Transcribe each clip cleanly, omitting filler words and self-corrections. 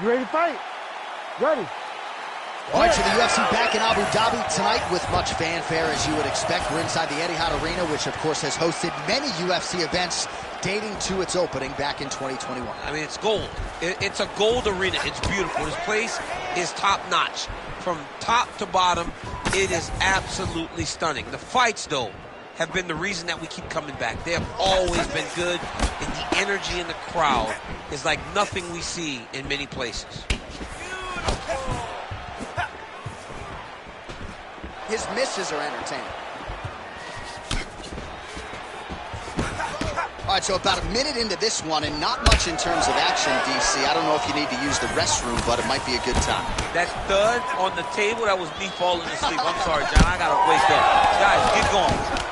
You ready to fight? Ready. All right, so the UFC back in Abu Dhabi tonight with much fanfare, as you would expect. We're inside the Etihad Arena, which, of course, has hosted many UFC events dating to its opening back in 2021. I mean, it's gold. It's a gold arena. It's beautiful. This place is top-notch. From top to bottom, it is absolutely stunning. The fights, though, have been the reason that we keep coming back. They have always been good, and the energy in the crowd is like nothing we see in many places. His misses are entertaining. All right, so about a minute into this one, and not much in terms of action, DC. I don't know if you need to use the restroom, but it might be a good time. That thud on the table, that was me falling asleep. I'm sorry, John, I gotta wake up. Guys, get going.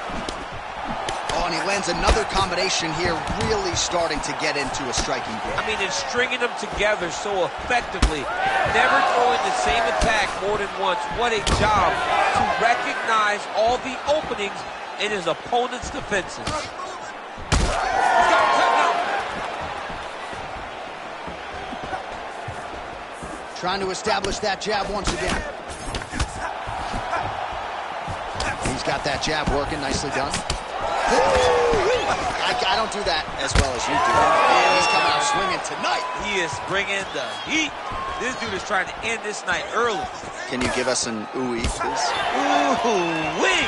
Oh, and he lands another combination here, really starting to get into a striking game. I mean, it's stringing them together so effectively. Never throwing the same attack more than once. What a job to recognize all the openings in his opponent's defenses. Trying to establish that jab once again. He's got that jab working, nicely done. I don't do that as well as you do. Man, he's coming out swinging tonight. He is bringing the heat. This dude is trying to end this night early. Can you give us an ooh-wee, please? Ooh-wee!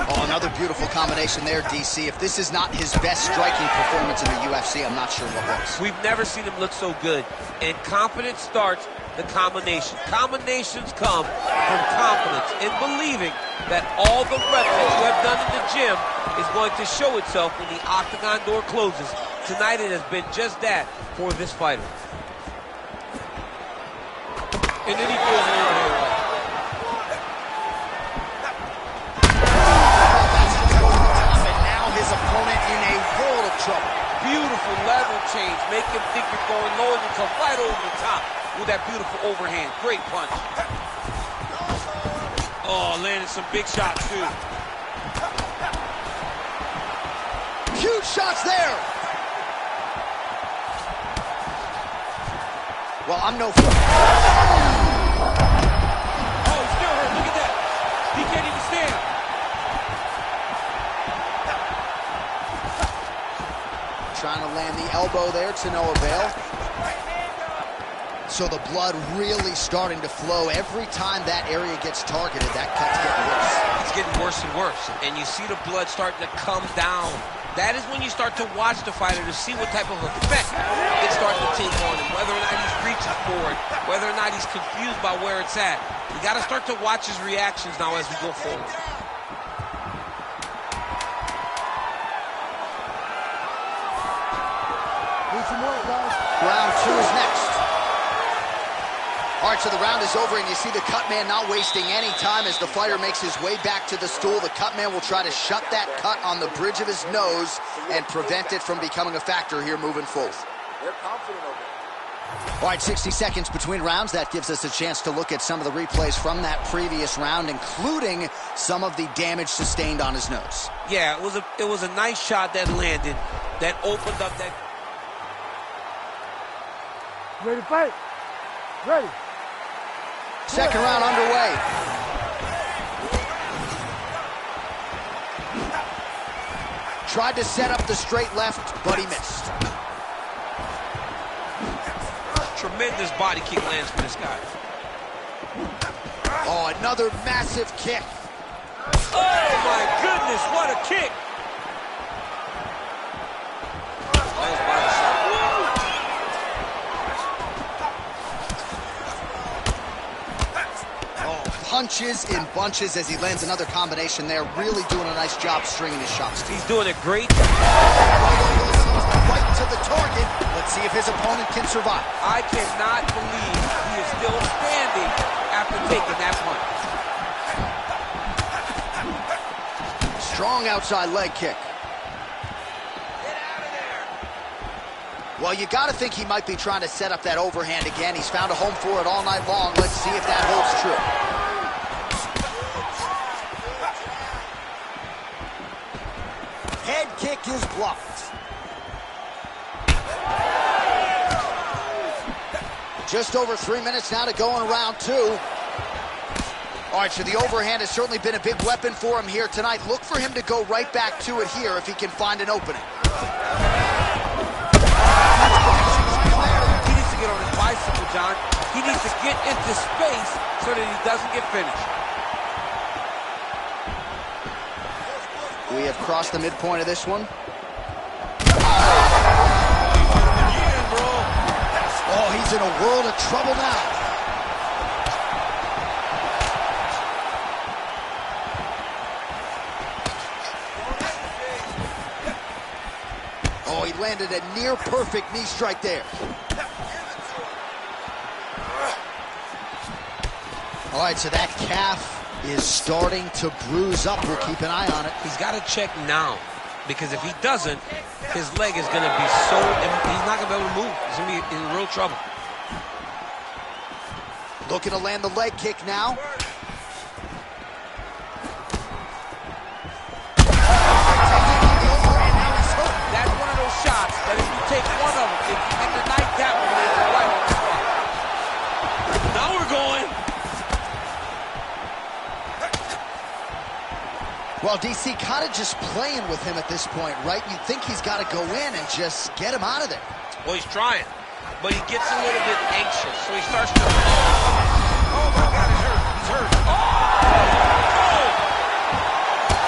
Oh, another beautiful combination there, DC. If this is not his best striking performance in the UFC, I'm not sure what was. We've never seen him look so good. And confidence starts the combination. Combinations come from confidence and believing that all the reps that you have done in the gym is going to show itself when the octagon door closes. Tonight it has been just that for this fighter. And then he goes over here. His opponent in a world of trouble. Beautiful level change. Make him think you're going low and you come right over the top with that beautiful overhand. Great punch. Oh, landed some big shots too. Huge shots there. Well, I'm no fool. Oh, he's still hurt. Look at that. He can't even stand. Trying to land the elbow there to no avail. So the blood really starting to flow. Every time that area gets targeted, that cut's getting worse. It's getting worse and worse. And you see the blood starting to come down. That is when you start to watch the fighter to see what type of effect it's starting to take on him. Whether or not he's reaching for it, whether or not he's confused by where it's at. You got to start to watch his reactions now as we go forward. Round two is next. All right, so the round is over, and you see the cut man not wasting any time as the fighter makes his way back to the stool. The cut man will try to shut that cut on the bridge of his nose and prevent it from becoming a factor here moving forward. They're confident of it. All right, 60 seconds between rounds. That gives us a chance to look at some of the replays from that previous round, including some of the damage sustained on his nose. Yeah, it was a nice shot that landed, that opened up that. Ready to fight? Ready. Second round underway. Tried to set up the straight left, but he missed. Tremendous body kick lands for this guy. Oh, another massive kick. Oh my goodness, what a kick! Nice body shot. Punches in bunches as he lands another combination there. Really doing a nice job stringing his shots. He's doing it great. Right to the target. Let's see if his opponent can survive. I cannot believe he is still standing after taking that punch. Strong outside leg kick. Get out of there. Well, you got to think he might be trying to set up that overhand again. He's found a home for it all night long. Let's see if that holds true. Head kick is blocked. Just over 3 minutes now to go in round 2. All right, so the overhand has certainly been a big weapon for him here tonight. Look for him to go right back to it here if he can find an opening. He needs to get on his bicycle, John. He needs to get into space so that he doesn't get finished. We have crossed the midpoint of this one. Oh, he's in a world of trouble now. Oh, he landed a near-perfect knee strike there. All right, so that calf is starting to bruise up. We'll keep an eye on it. He's got to check now, because if he doesn't, his leg is going to be so... He's not going to be able to move. He's going to be in real trouble. Looking to land the leg kick now. That's one of those shots that if you take one of them, if you make the nightcap, it's right on the spot. Now we're going. Well, DC kind of just playing with him at this point, right? You'd think he's got to go in and just get him out of there. Well, he's trying, but he gets a little bit anxious, so he starts to... Oh, my God, he's hurt. He's hurt.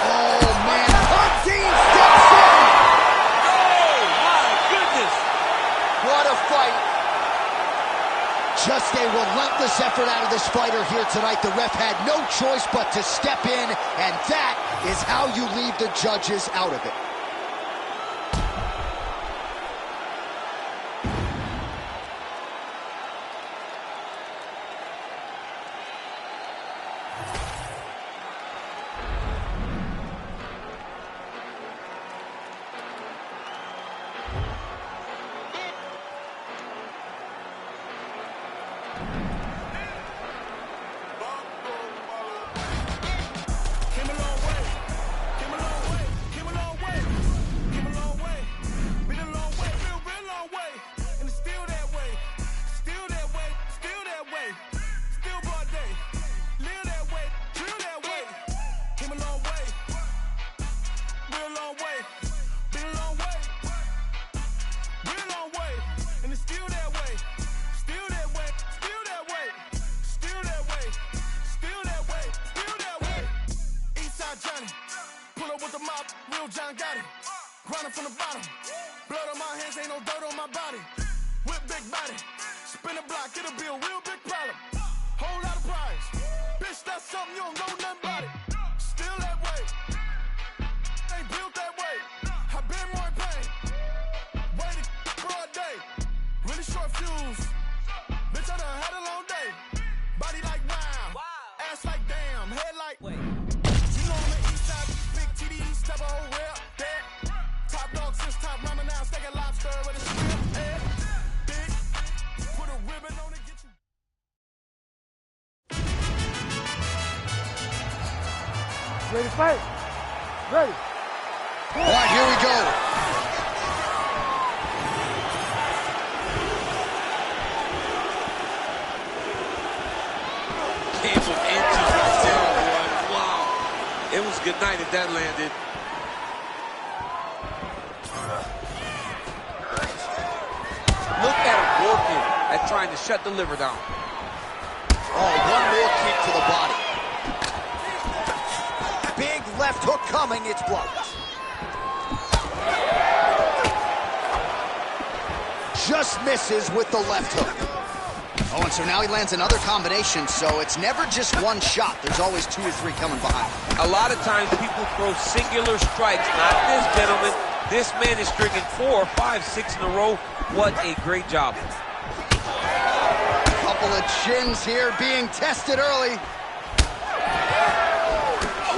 Oh, man. Dean steps in. Oh, my goodness. What a fight. Just a relentless effort out of this fighter here tonight. The ref had no choice but to step in, and that is how you leave the judges out of it. Grinding from the bottom. Blood on my hands, ain't no dirt on my body. Whip big body. Spin the block, it'll be a real big problem. Whole lot of prize. Bitch, that's something you don't know nothing about it. Still that way. Ain't built that way. I been more in pain. Waited broad day. Really short fuse. Bitch, I done had a long day. Body like wow. Ass like damn. Head like wait. You know I'm the east side. Big TD, step a whole way up there. Top dog since top ramen now. Steak a lobster with a shrimp head. Big. Put a ribbon on it. Get you. Ready to fight? Ready. All right, here we go. Came from inches right there, boy. Wow. It was good night if that landed. Look at him working at trying to shut the liver down. Oh, one more kick to the body. Big left hook coming, it's blocked. Just misses with the left hook. Oh, and so now he lands another combination, so it's never just one shot. There's always 2 or 3 coming behind. A lot of times people throw singular strikes. Not this gentleman. This man is stringing 4, 5, 6 in a row. What a great job. Couple of chins here being tested early.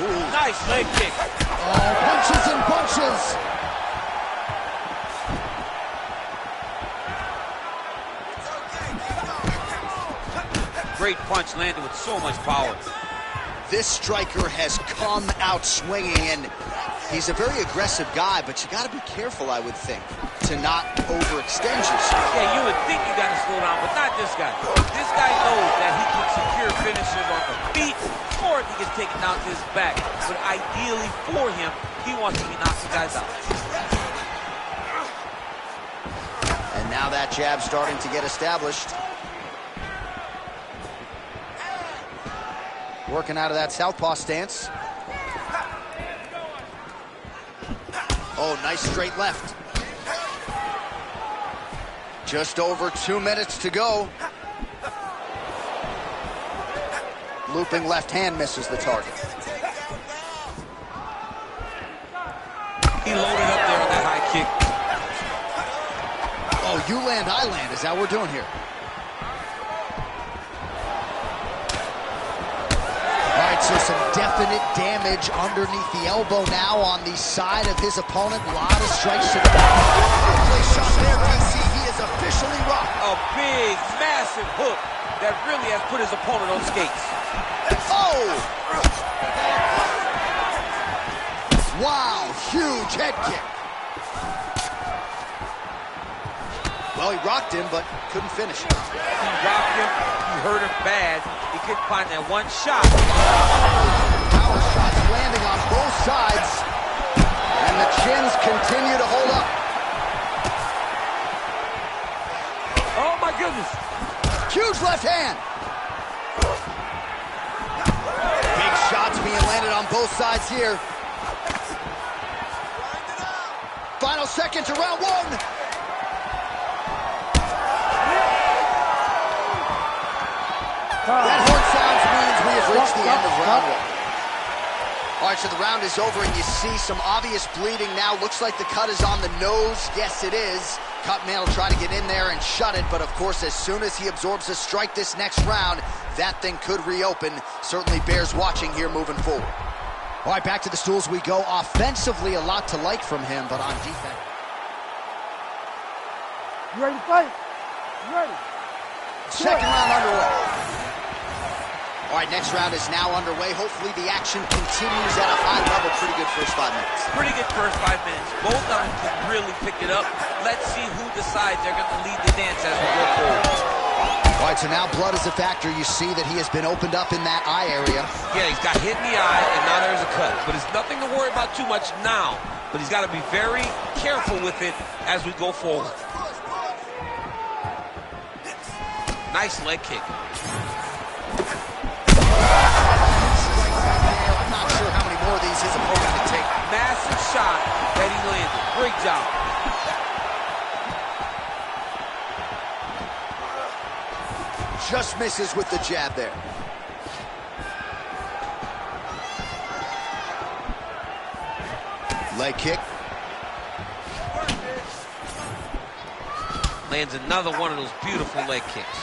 Ooh, nice leg kick. Oh, punches and bunches. Great punch landed with so much power. This striker has come out swinging, and He's a very aggressive guy, but you got to be careful, I would think, to not overextend yourself. Yeah, you would think you got to slow down, but not this guy. This guy knows that he can secure finishes on the feet, or if he gets taken down to his back. But ideally for him, he wants to be knocking guys out. And now that jab starting to get established. Working out of that southpaw stance. Oh, nice straight left. Just over 2 minutes to go. Looping left hand misses the target. He loaded up there on that high kick. Oh, you land, I land. Is that what we're doing here? So some definite damage underneath the elbow now on the side of his opponent. A lot of strikes to the back. Place shot there, DC. He is officially rocked. A big, massive hook that really has put his opponent on skates. Oh! Wow, huge head kick. Well, he rocked him, but couldn't finish it. He rocked him. He hurt him bad. He couldn't find that one shot. Power shots landing on both sides. And the chins continue to hold up. Oh, my goodness. Huge left hand. Big shots being landed on both sides here. Final seconds of round one. That horn sounds means we have reached the end of round one. All right, so the round is over, and you see some obvious bleeding now. Looks like the cut is on the nose. Yes, it is. Cutman will try to get in there and shut it, but of course, as soon as he absorbs a strike this next round, that thing could reopen. Certainly bears watching here moving forward. All right, back to the stools we go. Offensively, a lot to like from him, but on defense. You ready to fight? You ready? Second round underway. All right, next round is now underway. Hopefully the action continues at a high level. Pretty good first 5 minutes. Pretty good first 5 minutes. Both of them can really pick it up. Let's see who decides they're going to lead the dance as we go forward. All right, so now blood is a factor. You see that he has been opened up in that eye area. Yeah, he's got hit in the eye, and now there's a cut. But it's nothing to worry about too much now. But he's got to be very careful with it as we go forward. Nice leg kick. I'm not sure how many more of these his opponent can take. Massive shot that he landed. Great job. Just misses with the jab there. Leg kick. Lands another one of those beautiful leg kicks.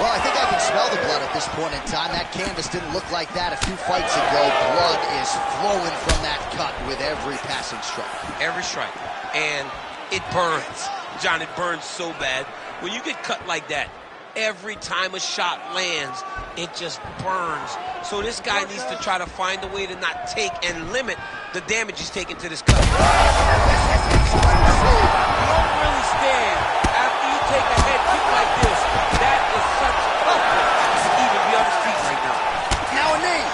Well, I think I can smell the blood at this point in time. That canvas didn't look like that a few fights ago. Blood is flowing from that cut with every passing strike. Every strike. And it burns. John, it burns so bad. When you get cut like that, every time a shot lands, it just burns. So this guy needs to try to find a way to not take and limit the damage he's taking to this cut. You don't really stand after you take a head kick like this. That is such toughness to even be on his feet right now. Now a knee.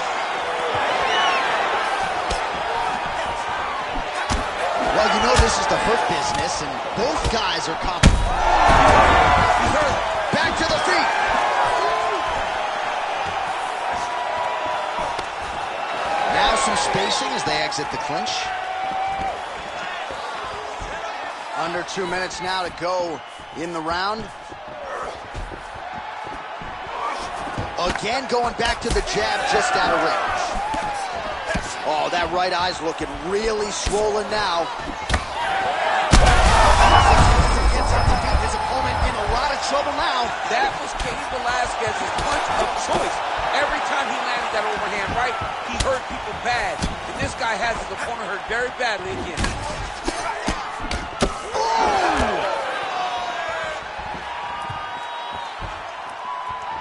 Well, you know this is the hurt business, and both guys are confident. He's hurt. Back to the feet. Now some spacing as they exit the clinch. Under 2 minutes now to go in the round. Again, going back to the jab just out of range. Oh, that right eye's looking really swollen now. His opponent in a lot of trouble now. That was Cain Velasquez's punch of choice. Every time he landed that overhand right, he hurt people bad. And this guy has his opponent hurt very badly again.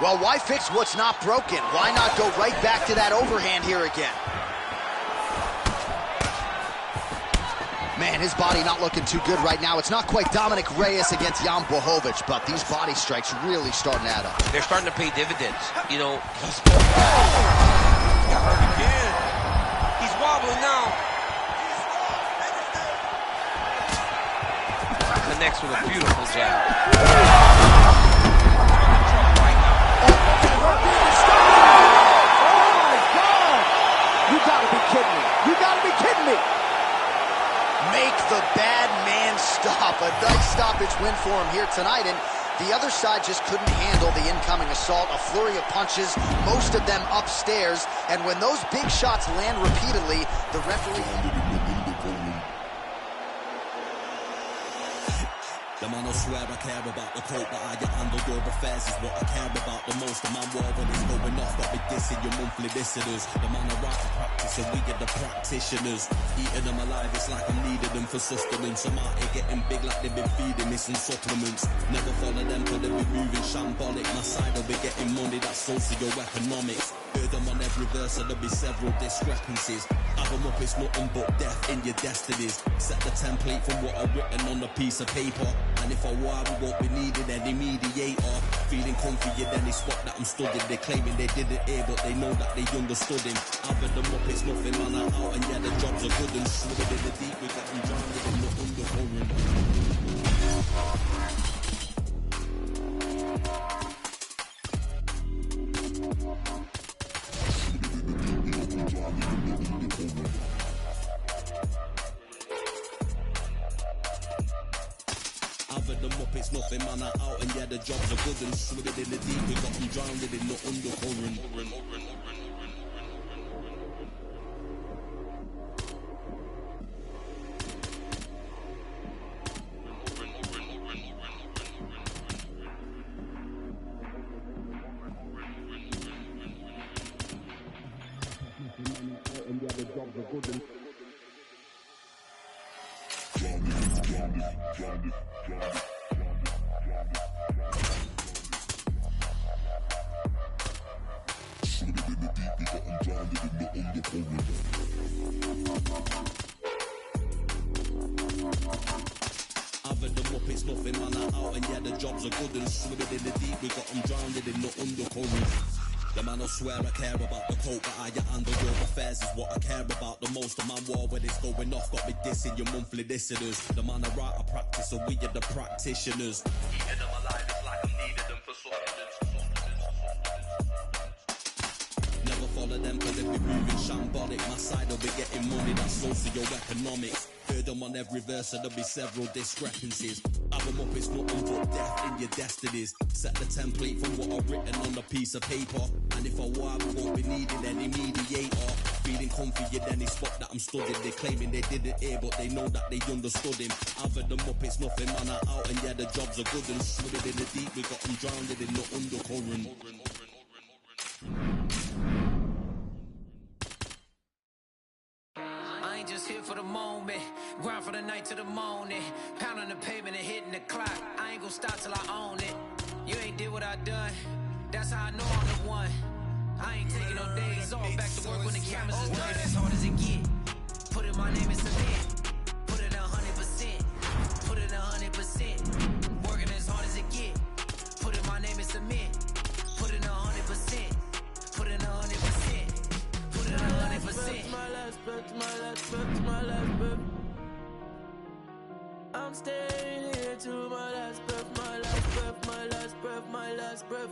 Well, why fix what's not broken? Why not go right back to that overhand here again? Man, his body not looking too good right now. It's not quite Dominic Reyes against Jan Blachowicz, but these body strikes really starting to add up. They're starting to pay dividends. You know, he's got hurt again. He's wobbling now. Connects with a beautiful jab. You gotta be kidding me. You gotta be kidding me. Make the bad man stop. A nice stoppage win for him here tonight, and the other side just couldn't handle the incoming assault. A flurry of punches, most of them upstairs, and when those big shots land repeatedly, the referee... The man I swear I care about the coat, but I get underdog affairs is what I care about the most. The man war when it's going off, got me dissing your monthly visitors. The man I write to practice and we get the practitioners. Eating them alive, it's like I needed them for sustenance. I'm out here getting big like they've been feeding me some supplements. Never follow them cause they be moving shambolic. My side will be getting money, that's socio-economics. Heard them on every verse, so there'll be several discrepancies. Have them up, it's nothing but death in your destinies. Set the template from what I've written on a piece of paper. And if I were, we won't be needing any mediator. Feeling comfy in any spot that I'm studying. They're claiming they didn't hear, but they know that they understood him. Having them up, it's nothing, man, I'm out. And yeah, the jobs are good and swimming in the deep. We got them drowned in the undercurrent. Having them up, it's nothing, man, I'm out. And yeah, the jobs are good and swimming in the deep. We got them drowned in the undercurrent. And yeah, the jobs are good and having them up, it's nothing, man, I'm out. And yeah, the jobs are good and swimming in the deep. We got them drowned in the undercurrent. The man I swear I care about the coat, but I get underdog affairs is what I care about the most. The man war when it's going off, got me dissing your monthly visitors. The man I write, I practice, so we are the practitioners. Eating them alive, it's like I'm needed them for sustenance. Never follow them cause they be moving shambolic. My side will be getting money, that's socio-economics. Heard them on every verse, so there'll be several discrepancies. Have them up, it's nothing but death in your destinies. Set the template from what I've written on a piece of paper. And if I were, we won't be needing any mediator. Feeling comfy in any spot that I'm studying. They're claiming they didn't hear, but they know that they understood him. Having them up, it's nothing, man, I'm out. And yeah, the jobs are good and swimming in the deep. We got them drowned in the undercurrent. I ain't just here for the moment, grind for the night to the morning, pounding the pavement and hitting the clock. I ain't gonna stop till I own it. You ain't did what I done, that's how I know I'm the one. I ain't taking no days off, back to work when the cameras is done. As hard as it get, put in my name in cement, put it 100%, put it 100%. Working as hard as it get, put in my name in cement, put it 100%, put it 100%. Put it 100%. My last breath, my last breath, my last breath. I'm staying here till my last breath, my last breath, my last breath, my last breath.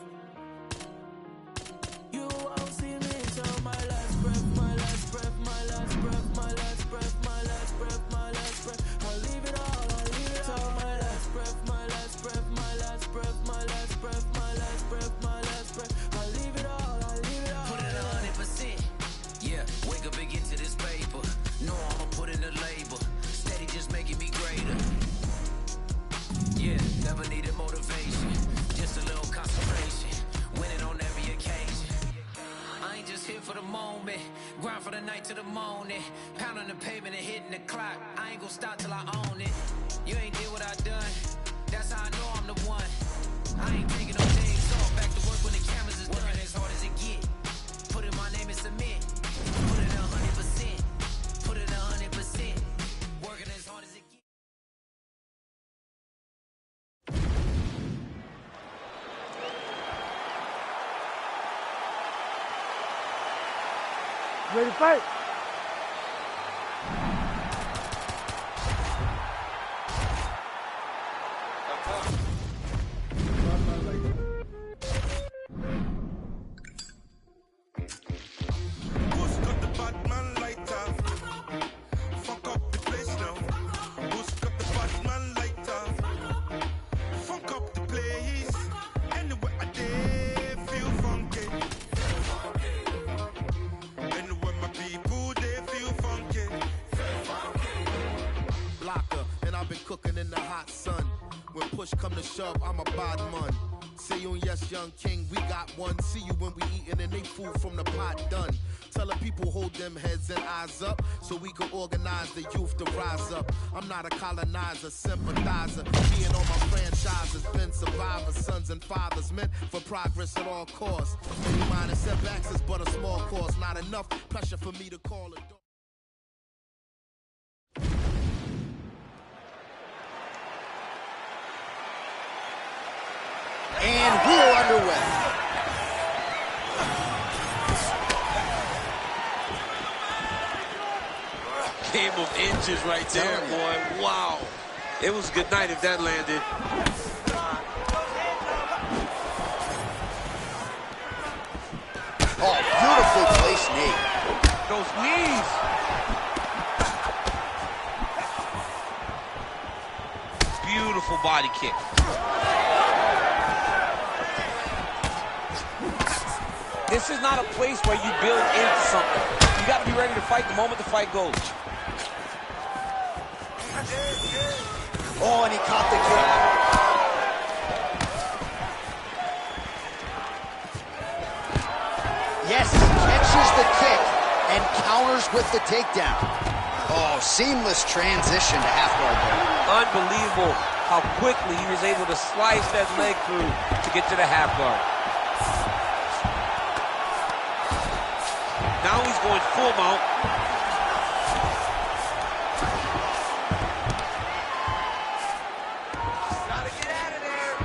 You won't see me till my last breath, my last breath, my last breath, my last breath, my last breath, my last breath. I'll leave it all, I'll leave it all. My last breath, my last breath, my last breath, my last breath, my last breath, my last breath. I'll leave it all, I'll leave it all. Put it 100%. Yeah, wake up and get to this paper. Know I'ma put in the labor. Steady just making me greater. Yeah, never needed motivation. Just a little concentration. Winning on every occasion. I ain't just here for the moment. Grind for the night to the morning. Pounding the pavement and hitting the clock. I ain't gonna stop till I own it. You ain't did what I done. That's how I know I'm the one. I ain't taking no days off. Back to work when the cameras is done. Working as hard as it get. Put in my name in cement. Put it 100%. Put it 100%. Working as hard as Ready to fight? Cooking in the hot sun. When push come to shove, I'm a bad man. Say you yes, young king, we got one. See you when we eatin' and they food from the pot done. Tell the people hold them heads and eyes up so we can organize the youth to rise up. I'm not a colonizer, sympathizer. Being on my franchise has been survivors, sons and fathers meant for progress at all costs. Many minor setbacks is but a small cost. Not enough pressure for me to call it. And we are underway. Game of inches right there, boy. Wow. It was a good night if that landed. Oh, beautifully placed knee. Those knees. Beautiful body kick. This is not a place where you build into something. You got to be ready to fight the moment the fight goes. Oh, and he caught the kick. Yes, catches the kick and counters with the takedown. Oh, seamless transition to half guard there. Unbelievable how quickly he was able to slice that leg through to get to the half guard. Now he's going full mount. Gotta get out of there.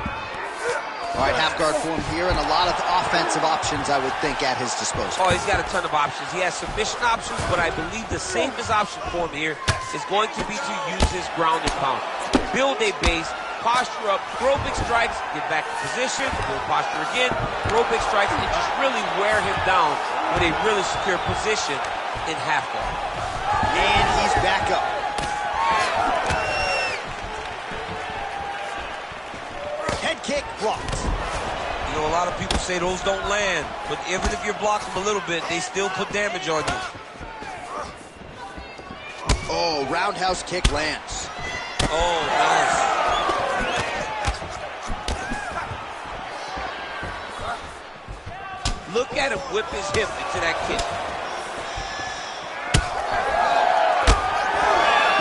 All right, half guard form here, and a lot of offensive options, I would think, at his disposal. Oh, he's got a ton of options. He has submission options, but I believe the safest option for him here is going to be to use his ground and pound. Build a base, posture up, throw big strikes, get back in position, build posture again, throw big strikes, and just really wear him down with a really secure position in half guard. And he's back up. Head kick blocked. You know, a lot of people say those don't land, but even if you're blocking them a little bit, they still put damage on you. Oh, roundhouse kick lands. Oh, nice. Look at him whip his hip into that kick.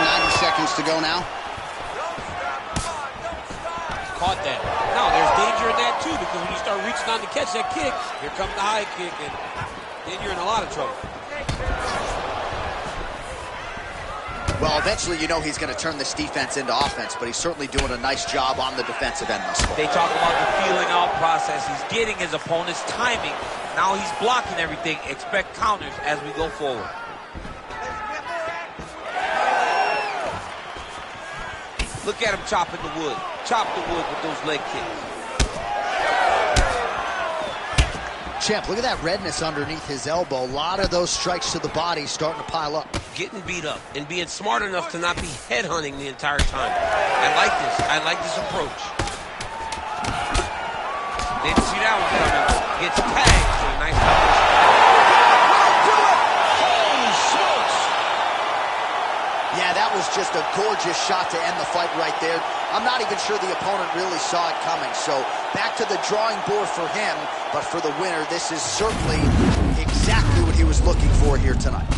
90 seconds to go now. Caught that. Now, there's danger in that, too, because when you start reaching on to catch that kick, here comes the high kick, and then you're in a lot of trouble. Well, eventually you know he's going to turn this defense into offense, but he's certainly doing a nice job on the defensive end thus far. They talk about the feeling out process. He's getting his opponent's timing. Now he's blocking everything. Expect counters as we go forward. Look at him chopping the wood. Chop the wood with those leg kicks. Champ, look at that redness underneath his elbow. A lot of those strikes to the body starting to pile up. Getting beat up and being smart enough to not be headhunting the entire time. I like this. I like this approach. Didn't see that one coming. Gets tagged. So nice coverage. Holy smokes! Yeah, that was just a gorgeous shot to end the fight right there. I'm not even sure the opponent really saw it coming. So back to the drawing board for him. But for the winner, this is certainly exactly what he was looking for here tonight.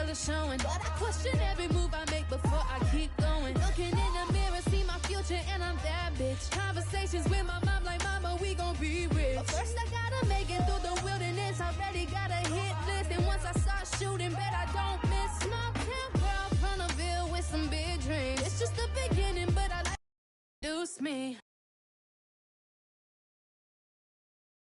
color showing. But I question every move I make before I keep going. Looking in the mirror, see my future, and I'm that bitch. Conversations with my mom like, mama, we gon' be rich. But first I gotta make it through the wilderness. Already got a hit